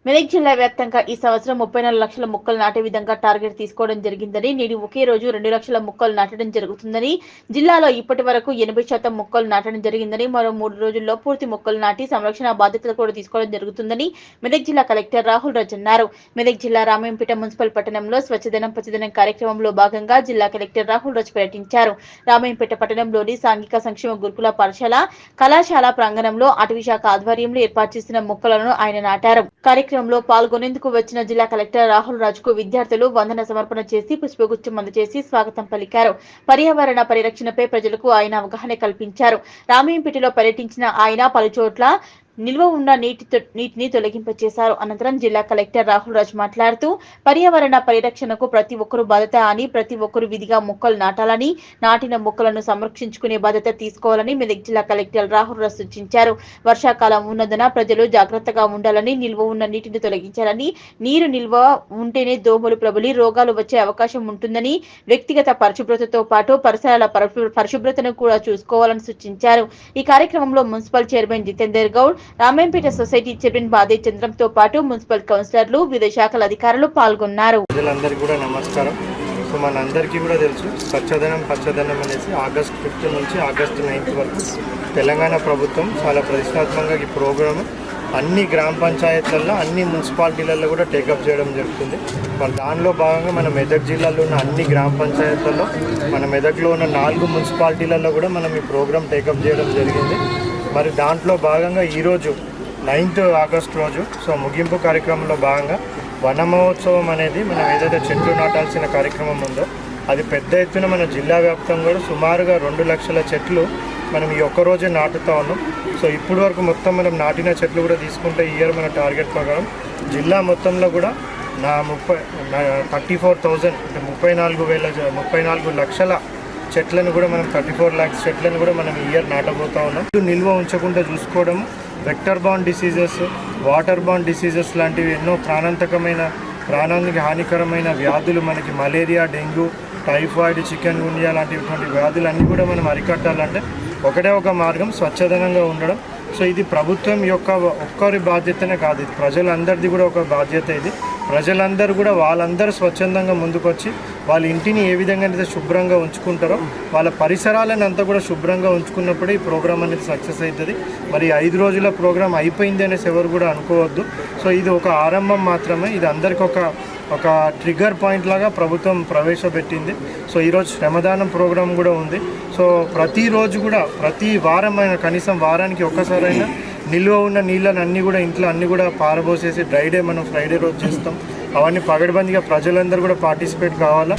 మెదక్ జిల్లా వ్యాప్తంగా ఈ సంవత్సరం 34 లక్షల మొక్కలు నాటే విధంగా టార్గెట్ తీసుకోవడం జరిగిందని, నేడు ఒకే రోజు 2 లక్షల మొక్కలు నాటడం జరుగుతుందని, జిల్లాలో ఇప్పటి వరకు 80% మొక్కలు నాటడం జరిగిందని, మరో 3 రోజుల్లో పూర్తి మొక్కలు నాటి సంరక్షణ బాధ్యతలు కూడా తీసుకోవడం జరుగుతుందని మెదక్ జిల్లా కలెక్టర్ రాహుల్ రాజ్ అన్నారు. మెదక్ జిల్లా రామాయంపేట మున్సిపల్ పట్టణంలో స్వచ్ఛదనం పచ్చదనం కార్యక్రమంలో భాగంగా జిల్లా కలెక్టర్ రాహుల్ రాజ్ పర్యటించారు. రామాయంపేట పట్టణంలోని సాంఘిక సంక్షేమ గురుకుల పాఠశాల కళాశాల ప్రాంగణంలో అటవీ శాఖ ఆధ్వర్యంలో ఏర్పాటు చేసిన మొక్కలను ఆయన నాటారు. కార్యక్రమంలో పాల్గొనేందుకు వచ్చిన జిల్లా కలెక్టర్ రాహుల్ రాజ్ కు విద్యార్థులు వందన సమర్పణ చేసి పుష్పగుచ్చం అందజేసి స్వాగతం పలికారు. పర్యావరణ పరిరక్షణపై ప్రజలకు ఆయన అవగాహన కల్పించారు. రామాయంపేటలో పర్యటించిన ఆయన పలుచోట్ల నిల్వ ఉన్న నీటిని తొలగింపచేశారు. అనంతరం జిల్లా కలెక్టర్ రాహుల్ రాజ్ మాట్లాడుతూ పర్యావరణ పరిరక్షణకు ప్రతి ఒక్కరూ బాధ్యత అని, ప్రతి ఒక్కరూ విధిగా మొక్కలు నాటాలని, నాటిన మొక్కలను సంరక్షించుకునే బాధ్యత తీసుకోవాలని మెదక్ జిల్లా కలెక్టర్ రాహుల్ రాజ్ సూచించారు. వర్షాకాలం ఉన్నందున ప్రజలు జాగ్రత్తగా ఉండాలని, నిల్వ ఉన్న నీటిని తొలగించాలని, నీరు నిల్వ ఉంటేనే దోమలు ప్రబలి రోగాలు వచ్చే అవకాశం ఉంటుందని, వ్యక్తిగత పరిశుభ్రతతో పాటు పరిసరాల పరిశుభ్రతను కూడా చూసుకోవాలని సూచించారు. ఈ కార్యక్రమంలో municipal chairman Jitender Goud, Ramayampet society chairman Bade చంద్రంతో పాటు మున్సిపల్ కౌన్సిలర్లు, వివిధ శాఖల అధికారులు పాల్గొన్నారు. ప్రజలందరికీ కూడా నమస్కారం. సో మనందరికీ కూడా తెలుసు, పచ్చదనం అనేసి ఆగస్టు 5 నుంచి ఆగస్టు 9 వరకు తెలంగాణ ప్రభుత్వం చాలా ప్రతిష్టాత్మకంగా ఈ ప్రోగ్రామ్ అన్ని గ్రామ పంచాయతీలలో, అన్ని మున్సిపాలిటీలలో కూడా టేకప్ చేయడం జరుగుతుంది. మరి దానిలో భాగంగా మన మెదక్ జిల్లాలో ఉన్న అన్ని గ్రామ పంచాయతీలలో, మన మెదక్లో ఉన్న 4 మున్సిపాలిటీలలో కూడా మనం ఈ ప్రోగ్రామ్ టేకప్ చేయడం జరిగింది. మరి దాంట్లో భాగంగా ఈరోజు 9th ఆగస్టు రోజు ముగింపు కార్యక్రమంలో భాగంగా వన మహోత్సవం అనేది మనం ఏదైతే చెట్లు నాటాల్సిన కార్యక్రమం ఉందో అది పెద్ద ఎత్తున మన జిల్లా వ్యాప్తంగా కూడా సుమారుగా 2 లక్షల చెట్లు మనం ఈ ఒక్కరోజే నాటుతా ఉన్నాం. సో ఇప్పటి వరకు మొత్తం మనం నాటిన చెట్లు కూడా తీసుకుంటే ఈ ఇయర్ మన టార్గెట్ ప్రకారం జిల్లా మొత్తంలో కూడా 34,000 అంటే 34 లక్షల చెట్లను కూడా మనం 34 lakhs చెట్లను కూడా మనం ఈ ఇయర్ నాటబోతా ఉన్నాం. నిల్వ ఉంచకుండా చూసుకోవడం, vector bond diseases, water bond diseases లాంటివి ఎన్నో ప్రాణానికి హానికరమైన వ్యాధులు మనకి మలేరియా, డెంగ్యూ, టైఫాయిడ్, చికెన్ గున్యా లాంటివి వ్యాధులన్నీ కూడా మనం అరికట్టాలంటే ఒకటే ఒక మార్గం స్వచ్ఛదనంగా ఉండడం. సో ఇది ప్రభుత్వం యొక్క ఒక్కరి బాధ్యతనే కాదు, ఇది ప్రజలందరిది కూడా ఒక బాధ్యత. ఇది ప్రజలందరూ కూడా వాళ్ళందరూ స్వచ్ఛందంగా ముందుకొచ్చి వాళ్ళ ఇంటిని ఏ విధంగా అయితే శుభ్రంగా ఉంచుకుంటారో వాళ్ళ పరిసరాలను అంతా కూడా శుభ్రంగా ఉంచుకున్నప్పుడే ఈ ప్రోగ్రామ్ అనేది సక్సెస్ అవుతుంది. మరి 5 రోజుల ప్రోగ్రామ్ అయిపోయింది అనేసి ఎవరు కూడా అనుకోవద్దు. సో ఇది ఒక ఆరంభం మాత్రమే, ఇది అందరికీ ఒక ట్రిగర్ పాయింట్ లాగా ప్రభుత్వం ప్రవేశపెట్టింది. సో ఈరోజు శ్రమదానం ప్రోగ్రాం కూడా ఉంది. సో ప్రతిరోజు కూడా ప్రతి వారం కనీసం వారానికి ఒక్కసారైనా నిల్వ ఉన్న నీళ్ళని అన్నీ కూడా ఇంట్లో అన్నీ కూడా పారబోసేసి డ్రై డే మనం ఫ్రైడే రోజు చేస్తాం. అవన్నీ పగడ్బందీగా ప్రజలందరూ కూడా పార్టిసిపేట్ కావాలా.